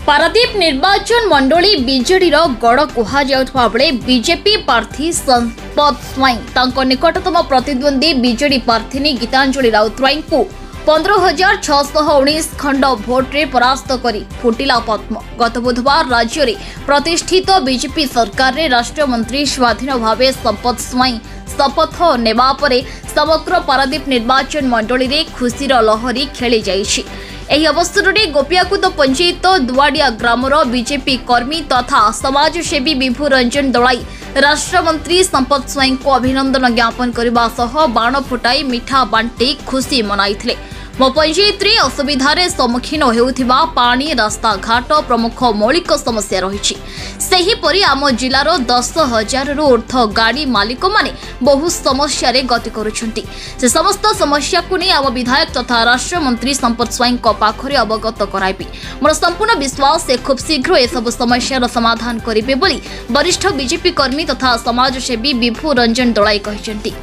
पारादीप निर्वाचन मंडली बीजेडी गड़ कहुवा बेले बीजेपी प्रार्थी संपत स्वाई निकटतम प्रतिद्वंदी बीजेडी प्रार्थी गीतांजलि राउतराय को 15,619 खंड भोट्रे परास्त कर फुटिला पद्म। गत बुधवार राज्य में प्रतिष्ठित बीजेपी सरकार में राष्ट्रमंत्री स्वाधीन भाव संपत स्वाई शपथ नेबा परे समग्र पारादीप निर्वाचन मंडली में खुशीर लहरी खेली जाइछि। एही अवसर में गोपियाकुद पंचायत दुआडिया ग्रामर बीजेपी कर्मी तथा समाजसेवी विभु रंजन दलाई राष्ट्रमंत्री संपत स्वाई को अभिनंदन ज्ञापन करने सह बाण फुटाई मिठा बांटी खुशी मनाइथिले। मो पंचायत रे असुविधार सम्मुखीन होउथिबा पानी रास्ता घाट प्रमुख मौलिक समस्या रही। सेहीपरि आम जिलार 10,000 रु ऊर्ध्व गाड़ी मालिक माने बहु समस्या गति करुछंती। से समस्त समस्या को नहीं आम विधायक तथा राष्ट्रमंत्री संपत स्वाई पाखरे अवगत कराइबी। मोर संपूर्ण विश्वास से खूब शीघ्र ए सब समस्यार समाधान करिबे बोली वरिष्ठ बीजेपी कर्मी तथा समाजसेवी विभु रंजन दलाई कहिसेंती।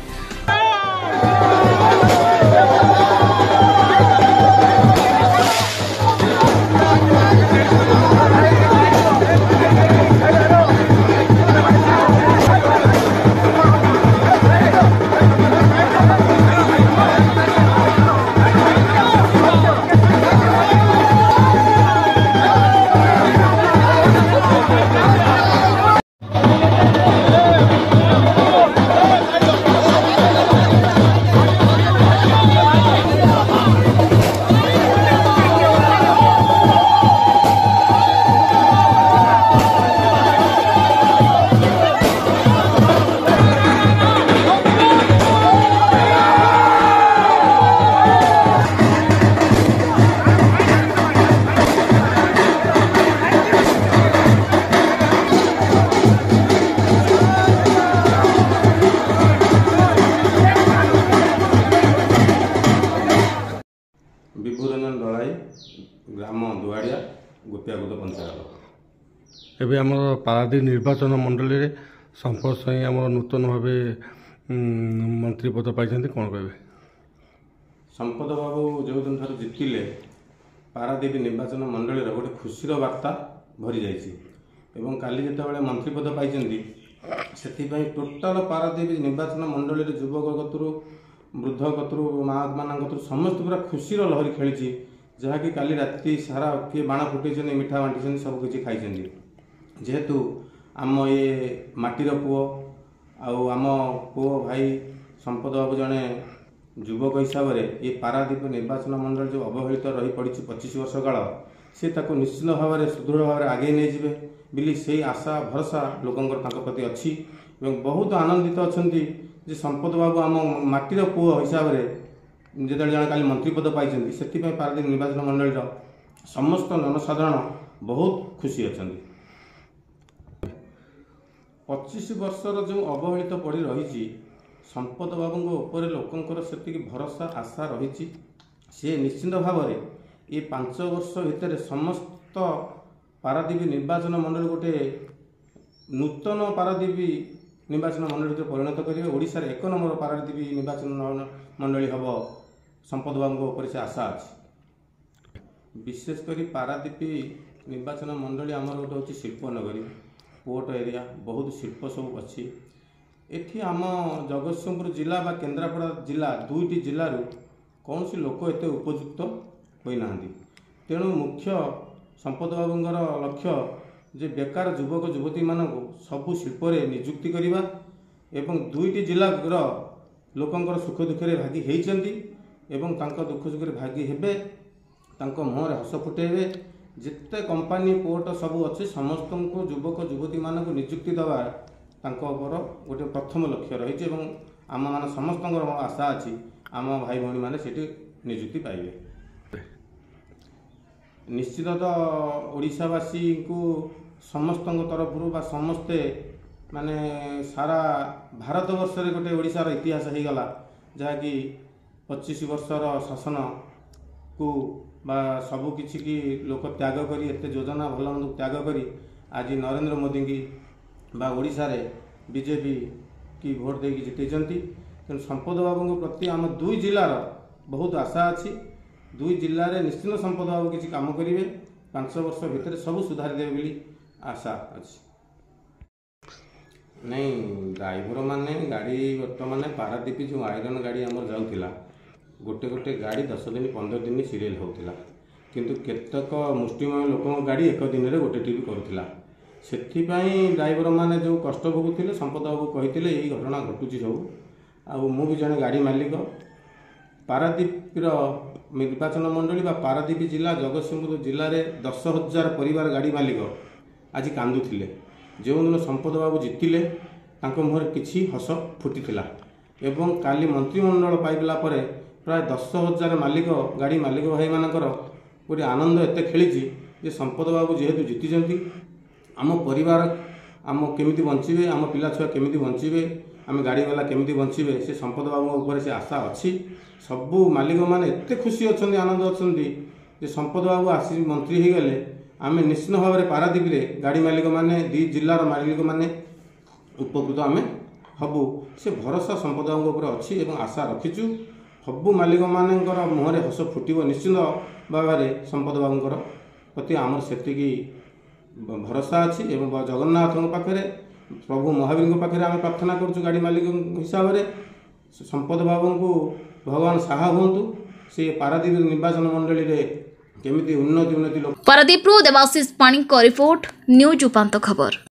विभु रंजन दलाई ग्राम दुआडिया गोपियाकुद पंचायत एवं आम पारादीप निर्वाचन मंडली में संपत स्वाई आम नूतन भाव मंत्री पद पाई कौन कहे? संपत बाबू जो दिन ठार जितिले पारादीप निर्वाचन मंडली गोटे खुशीर वार्ता भरी जाइए। काली जिते मंत्री पद पाई टोटाल पारादीप निर्वाचन मंडली युवक कतरू वृद्ध कतरू माँ मान समस्त पूरा खुशीर लहरी खेली जहाँकि काली राति सारा किए बाण फुटे मिठा बांटी सबकि खाई। जेहेतु आम ये माटीर पुओ आम पुओ भाई संपत बाबू जड़े युवक हिसाब से ये पारादीप निर्वाचन मंडल जो अवहेलित रही पड़ी 25 वर्ष काल सी निश्चित भाव में सुदृढ़ भाव में आगे नहीं जाए बोली से आशा भरसा लोकंर प्रति अच्छी। बहुत आनंदित अच्छा जे संपत बाबू आम माटीर पुओ हिसाब से जो जड़े काली मंत्री पद पाई से पारादीप निर्वाचन मंडल समस्त जनसाधारण बहुत खुशी अच्छा। 25 वर्षर जो अवहेलित पड़ रही संपत बाबू उपर लोकंर से भरोसा आशा रही सी निश्चिंत भाव में ये 5 वर्ष भितर समस्त पारादीप निर्वाचन मंडल गोटे नूतन पारादीप निर्वाचन मंडली परिणत करेंगे। ओडिशार 1 नंबर पारादीप निर्वाचन मंडली हम संपत बाबू उपर से आशा अच्छी। विशेषकर पारादीप निर्वाचन मंडली आमर गोटे हूँ शिल्पनगरी पोर्ट एरिया बहुत शिल्प सब अच्छी। एठी आम जगतसिंहपुर जिला बा केन्द्रापड़ा जिला दुईटी जिलूर कौन सी लोक एत उपयुक्त होना। तेणु मुख्य संपत बाबूंर लक्ष्य जे बेकार युवक युवती मानक सबु शिल्परे नियुक्ति करवा एवं दुईटी जिलार लोकंर सुख दुखे भागी होती एवं दुख सुख भागी हेबे मुहर हस फुटेबे। जिते कंपानी पोर्ट सबू अच्छे समस्त को युवक युवती मानक नियुक्ति दवा गोटे प्रथम लक्ष्य रही। आम मान समस्त आशा अच्छी आम भाई भौणी मैंने नियुक्ति पाइबे। निश्चित तो ओडिशावासी को समस्त तरफ बा समस्ते माने सारा भारत वर्ष रे गोटे ओडिशार इतिहास हो गला जहाँकि 25 वर्षर शासन को बा सबु किछि की लोक त्याग करी एते योजना भल मंद त्याग करी आज नरेंद्र मोदी की बा ओडिशा रे बीजेपी की भोट देकी जितेजंती। तेणु संपद बाबू प्रति आम दुई जिलार बहुत आशा अच्छी। दुई जिले में निश्चित संपद बाबू किसी काम करेंगे 5 वर्ष भितर सब सुधारी देवे बोली आशा अच्छी। नहीं ड्राइवर माने गाड़ी बर्तमान पारादीप जो आयरन गाड़ी आमर जाऊला गोटे गोटे गाड़ी 10 दिन 15 दिन सीरियल होता किंतु केतक मुष्टिमय लोक गाड़ी एक दिन में गोटे टीवी करूला से ड्राइवर मैंने जो कष्ट भोगुले संपद बाबू कही यही घटना घटुची सब मु भी जड़े गाड़ी मालिक पारादीप निर्वाचन मंडली पारादीप जिला जगतसिंहपुर जिले में 10,000 परिवार गाड़ी मालिक आज कांदुले जो दिन संपद बाबू जीतिले मुहर किसी हस फुटीला एवं काली मंत्रिमंडल पाइला प्राय 10,000 मालिक गाड़ी मालिक भाई मानकर गोटे आनंद एत खेली संपद बाबू जेहेतु जीति आम परिवार आम केमिति बंचे आम पिला छुआ केमिति बंचे आम गाड़ी वाला केमिति बंचे से संपद बाबू ऊपर से आशा अच्छी सबू मालिक मैंने एत खुशी अच्छा आनंद अच्छा संपद बाबू आसी मंत्री हो गले आम निश्चित भाव में पारादीप गाड़ी मालिक मैंने 2 जिलार मालिक मैंने उपकृत आम हबू से भरोसा संपद बाबू ऊपर अच्छी और आशा रखीचु सबू मालिक मानकर मुहर हस फुटब निश्चित भाव में संपद बाबूर प्रति आमर से भरोसा अच्छी एवं जगन्नाथ पाखे प्रभु महावीर पाखे आम प्रार्थना करुँ गाड़ी मालिक हिसाब से संपद बाबू को भगवान साहा हूँ से पारादीप निर्वाचन मंडली रे केमिति उन्नति लोक पारादीप देवाशीष पाणी रिपोर्ट न्यूज उपांत खबर।